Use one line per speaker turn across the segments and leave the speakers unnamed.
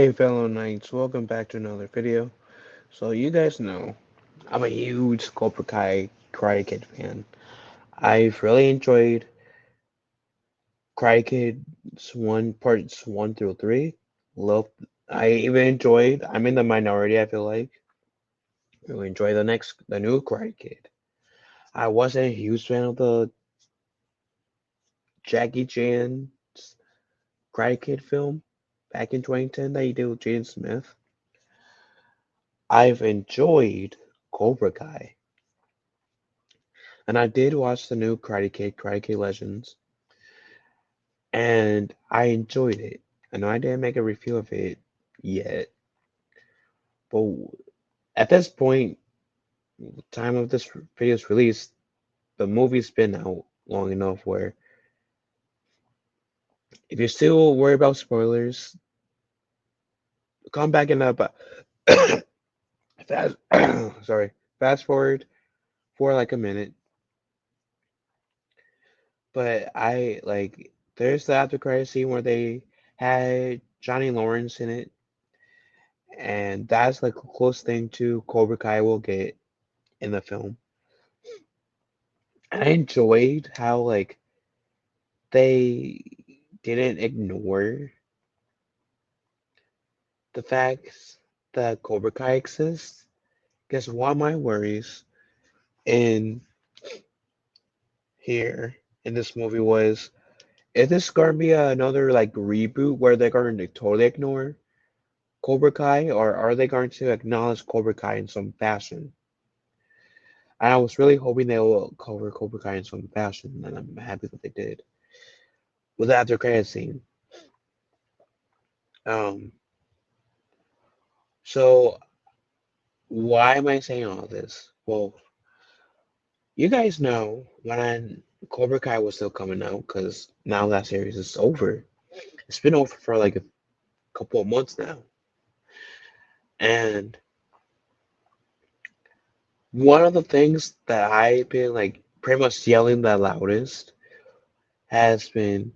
Hey fellow knights, welcome back to another video. So you guys know, I'm a huge Cobra Kai Karate Kid fan. I've really enjoyed Karate Kid's parts 1 through 3. Love I even enjoyed, I'm in the minority, I feel like. Really enjoy the new Karate Kid. I wasn't a huge fan of the Jackie Chan's Karate Kid film back in 2010 that he did with Jaden Smith. I've enjoyed Cobra Kai. And I did watch the new Karate Kid Legends, and I enjoyed it. I know I didn't make a review of it yet, but at this point, time of this video's release, the movie's been out long enough where if you're still worried about spoilers, come back in about fast sorry, fast forward for like a minute. But I like there's the after credit scene where they had Johnny Lawrence in it, and that's like a close thing to Cobra Kai will get in the film. I enjoyed how like they didn't ignore the facts that Cobra Kai exists. Because one of my worries in here in this movie was, is this gonna be another like reboot where they're going to totally ignore Cobra Kai, or are they going to acknowledge Cobra Kai in some fashion? And I was really hoping they will cover Cobra Kai in some fashion, and I'm happy that they did. With the after credit scene. Um, so why am I saying all this? Well, you guys know when Cobra Kai was still coming out, because now that series is over. It's been over for like a couple of months now. And one of the things that I've been like pretty much yelling the loudest has been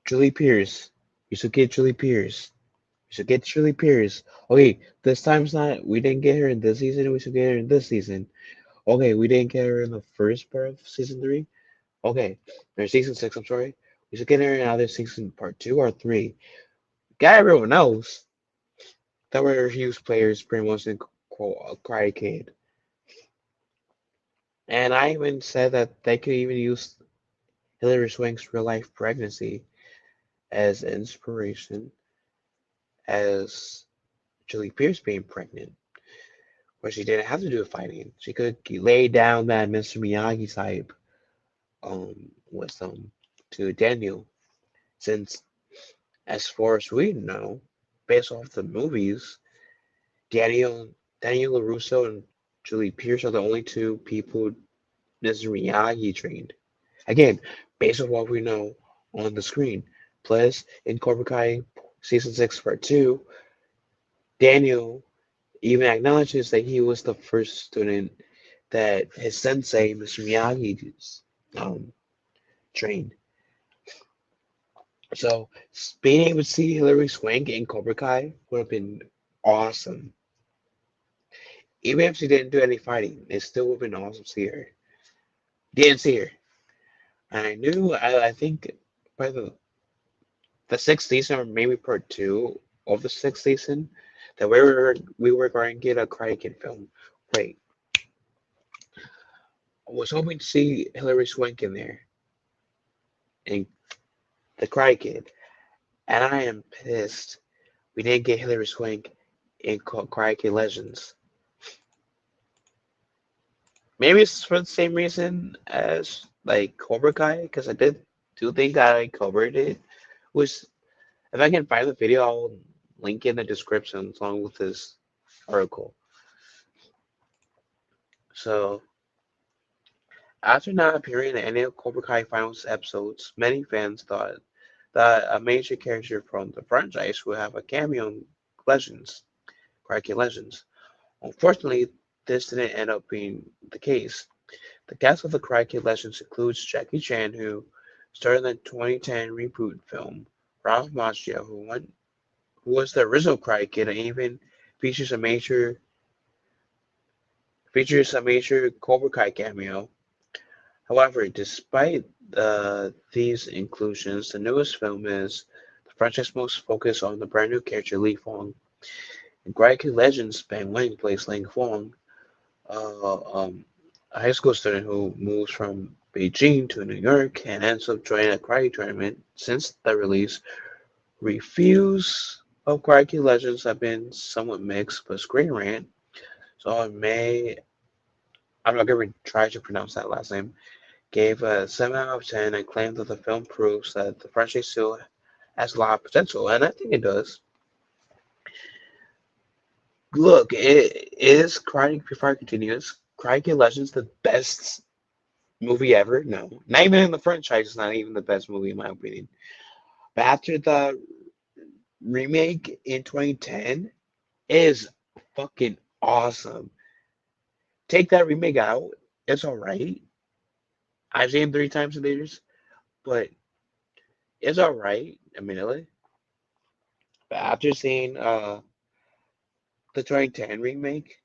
Julie Pierce. You should get Julie Pierce. You should get Julie Pierce. Okay, this time's not, we didn't get her in this season, we should get her in this season. Okay, we didn't get her in the first part of season 3. Okay, or season 6, I'm sorry. We should get her in either season part 2 or 3. Got everyone else that were huge players pretty much in Karate Kid. And I even said that they could even use Hilary Swank's real life pregnancy as inspiration as Julie Pierce being pregnant, where she didn't have to do fighting. She could lay down that Mr. Miyagi type wisdom to Daniel, since as far as we know, based off the movies, Daniel Daniel LaRusso and Julie Pierce are the only two people Mr. Miyagi trained. Again, based on what we know on the screen. Plus, in Cobra Kai Season 6 Part 2, Daniel even acknowledges that he was the first student that his sensei, Mr. Miyagi, um, trained. So, being able to see Hilary Swank in Cobra Kai would have been awesome. Even if she didn't do any fighting, it still would have been awesome to see her. Didn't see her. And I think by the sixth season, or maybe part 2 of the sixth season, that we were going to get a Karate Kid film. Wait, I was hoping to see Hilary Swank in there in the Karate Kid, and I am pissed we didn't get Hilary Swank in Karate Kid Legends. Maybe it's for the same reason as like Cobra Kai, because I do think I covered it. Which, if I can find the video, I'll link in the description along with this article. So, after not appearing in any of Cobra Kai Finals episodes, many fans thought that a major character from the franchise would have a cameo in Legends, Karate Legends. Unfortunately, this didn't end up being the case. The cast of the Karate Legends includes Jackie Chan, who starred in the 2010 reboot film, Ralph Macchio, who was the original Karate Kid, and even features a major features a major Cobra Kai cameo. However, despite these inclusions, the newest film is the franchise most focused on the brand new character Li Fong. In Karate Kid Legends, Bang Wang plays Ling Fong, a high school student who moves from Beijing to New York and ends up joining a karate tournament. Since the release, reviews of Karate Kid Legends have been somewhat mixed, but Screen Rant, so in May, I'm not going to try to pronounce that last name, gave a 7 out of 10 and claimed that the film proves that the franchise still has a lot of potential, and I think it does. Look, it is Karate, before I continue, is Karate Kid Legends the best movie ever? No. Not even in the franchise, it's not even the best movie in my opinion. But after the remake in 2010, it is fucking awesome. Take that remake out, it's alright. I've seen it 3 times in theaters, but it's alright, admittedly. But after seeing the 2010 remake,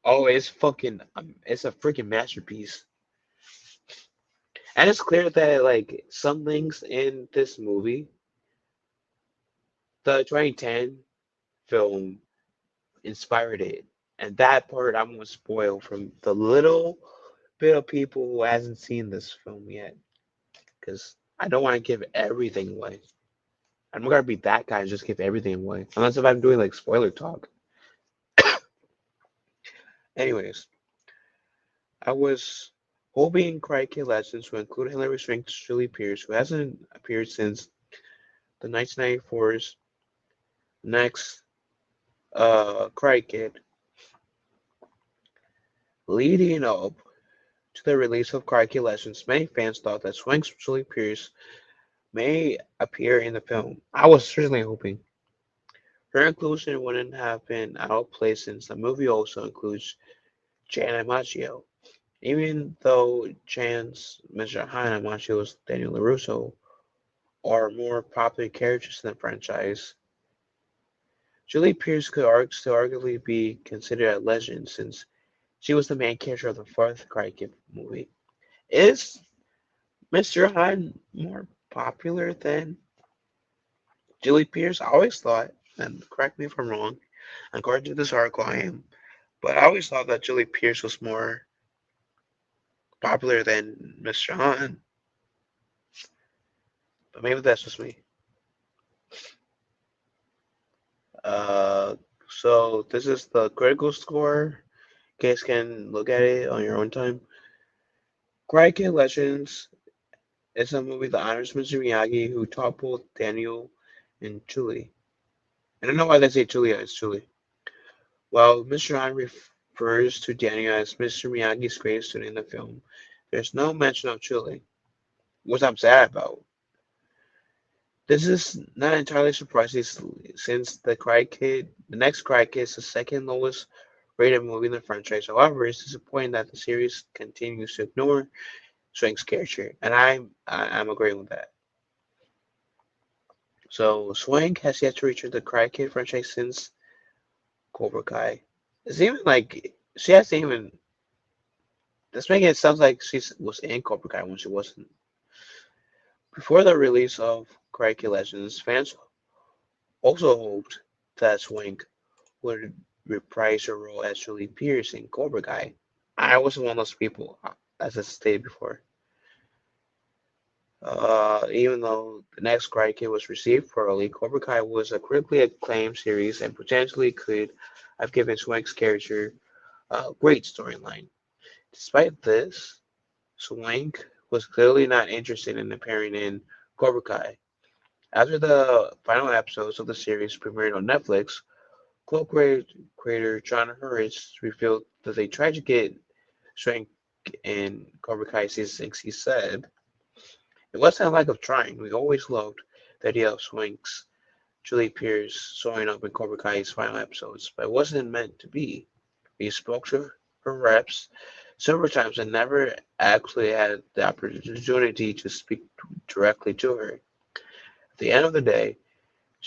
oh, it's fucking, it's a freaking masterpiece. And it's clear that like some things in this movie, the 2010 film inspired it. And that part I'm gonna spoil from the little bit of people who hasn't seen this film yet, because I don't want to give everything away. I'm not gonna be that guy and just give everything away, unless if I'm doing like spoiler talk. Anyways, I was hoping Karate Kid Legends would include Hilary Swank Julie Pierce, who hasn't appeared since the 1994's next Karate Kid, leading up to the release of Karate Kid Legends. Many fans thought that Swank's Julie Pierce may appear in the film. I was certainly hoping. Her inclusion wouldn't have been out of place since the movie also includes Chan and Macchio. Even though Chan's Mr. Han and Machio's Daniel LaRusso are more popular characters in the franchise, Julie Pierce could still arguably be considered a legend since she was the main character of the fourth Karate Kid movie. Is Mr. Han more popular than Julie Pierce? I always thought, and correct me if I'm wrong, according to this article I am, but I always thought that Julie Pierce was more popular than Mr. Han. But maybe that's just me. Uh, so this is the critical score. You guys can look at it on your own time. Karate Kid Legends is a movie that honors Mr. Miyagi, who taught both Daniel and Julie. I don't know why they say Julia, it's Julie. While Mr. Han refers to Daniel as Mr. Miyagi's greatest student in the film, there's no mention of Julie, which I'm sad about. This is not entirely surprising since the next Karate Kid is the second lowest rated movie in the franchise. However, it's disappointing that the series continues to ignore Swank's character, and I'm agreeing with that. So Swank has yet to return the Karate Kid franchise since Cobra Kai. It's even like she hasn't even. That's making it sound like she was in Cobra Kai when she wasn't. Before the release of Karate Kid Legends, fans also hoped that Swank would reprise her role as Julie Pierce in Cobra Kai. I wasn't one of those people, as I stated before. Even though the next Karate Kid was received poorly, Cobra Kai was a critically acclaimed series and potentially could have given Swank's character a great storyline. Despite this, Swank was clearly not interested in appearing in Cobra Kai. After the final episodes of the series premiered on Netflix, Cloak creator Jon Hurwitz revealed that they tried to get Swank in Cobra Kai season 6. He said, "It wasn't a lack of trying. We always loved the idea of Swank's Julie Pierce showing up in Cobra Kai's final episodes, but it wasn't meant to be. We spoke to her reps several times and never actually had the opportunity to speak directly to her. At the end of the day,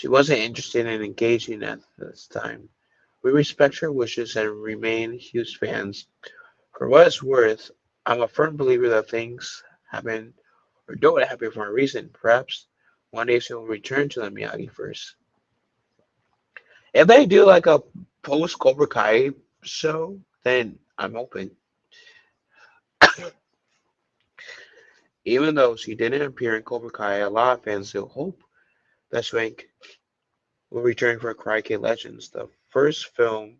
She wasn't interested in engaging at this time. We respect her wishes and remain huge fans. For what it's worth, I'm a firm believer that things happen or don't happen for a reason. Perhaps one day she will return to the Miyagi first. If they do like a post Cobra Kai show, then I'm open. Even though she didn't appear in Cobra Kai, a lot of fans still hope that Swank will return for Karate Kid Legends, the first film in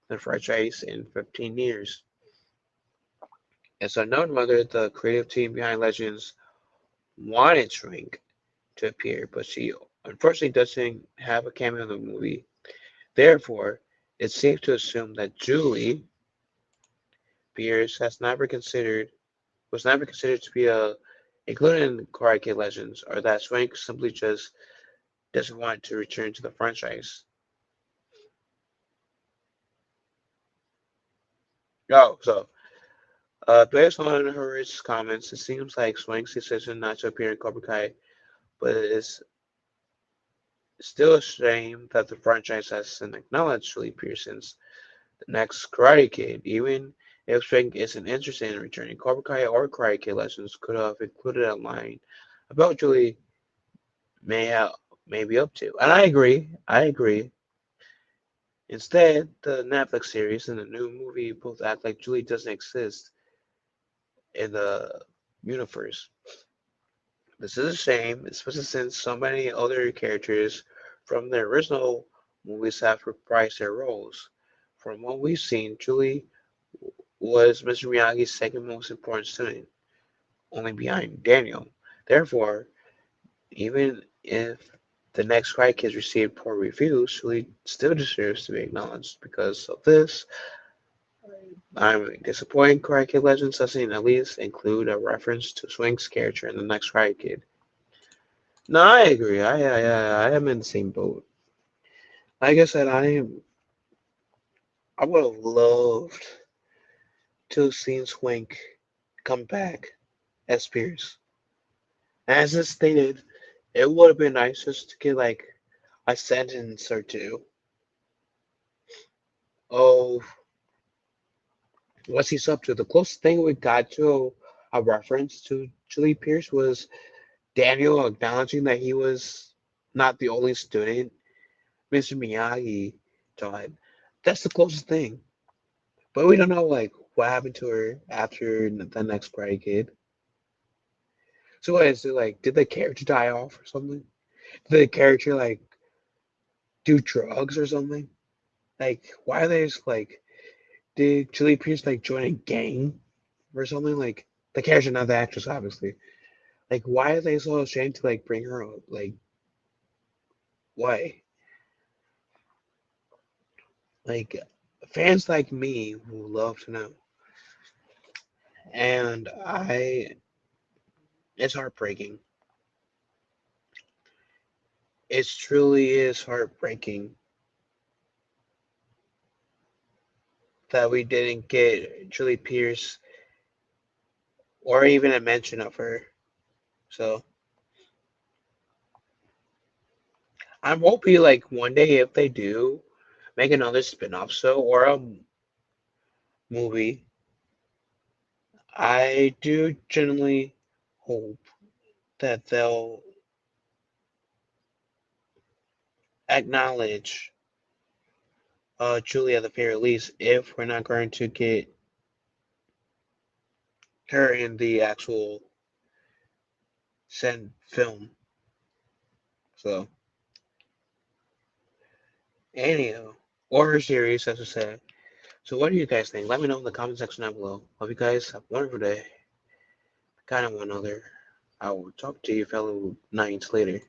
the franchise in 15 years. It's unknown whether the creative team behind Legends wanted Swank to appear, but she unfortunately doesn't have a cameo in the movie. Therefore, it's safe to assume that Julie Pierce was never considered to be included in Karate Kid Legends, or that Swank simply just doesn't want to return to the franchise. Oh, so based on Hurwitz's comments, it seems like Swank's decision not to appear in Cobra Kai, but it is still a shame that the franchise hasn't acknowledged Julie Pierce since the next Karate Kid. Even if Swank isn't interested in returning, Cobra Kai or Karate Kid Legends could have included a line about Julie may have may be up to. And I agree. I agree. Instead, the Netflix series and the new movie both act like Julie doesn't exist in the universe. This is a shame, especially since so many other characters from the original movies have reprised their roles. From what we've seen, Julie was Mr. Miyagi's second most important student, only behind Daniel. Therefore, even if the next Cry Kids received poor reviews, Julie still deserves to be acknowledged. Because of this, I'm disappointed Cry Kid Legends doesn't at least include a reference to Swank's character in the next Cry Kid. No, I agree. I am in the same boat. Like I said, I would have loved to have seen Swank come back as Pierce. As I stated, it would have been nice just to get like a sentence or two. Oh, what's he's up to? The closest thing we got to a reference to Julie Pierce was Daniel acknowledging that he was not the only student Mr. Miyagi taught. That's the closest thing. But we don't know like what happened to her after the next Karate Kid. So what is it like? Did the character die off or something? Did the character like do drugs or something? Like why are they just like? Did Julie Pierce like join a gang or something? Like the character, not the actress, obviously. Like why are they so ashamed to like bring her up? Like why? Like fans like me who love to know. And it's heartbreaking. It truly is heartbreaking that we didn't get Julie Pierce or even a mention of her. So I'm hoping like one day if they do make another spin-off show or a movie, I do genuinely hope that they'll acknowledge Julie at the very least if we're not going to get her in the actual send film. So anyhow, or her series, as I said. So what do you guys think? Let me know in the comment section down below. Hope you guys have a wonderful day. Kind of one other. I will talk to you fellow Knights later.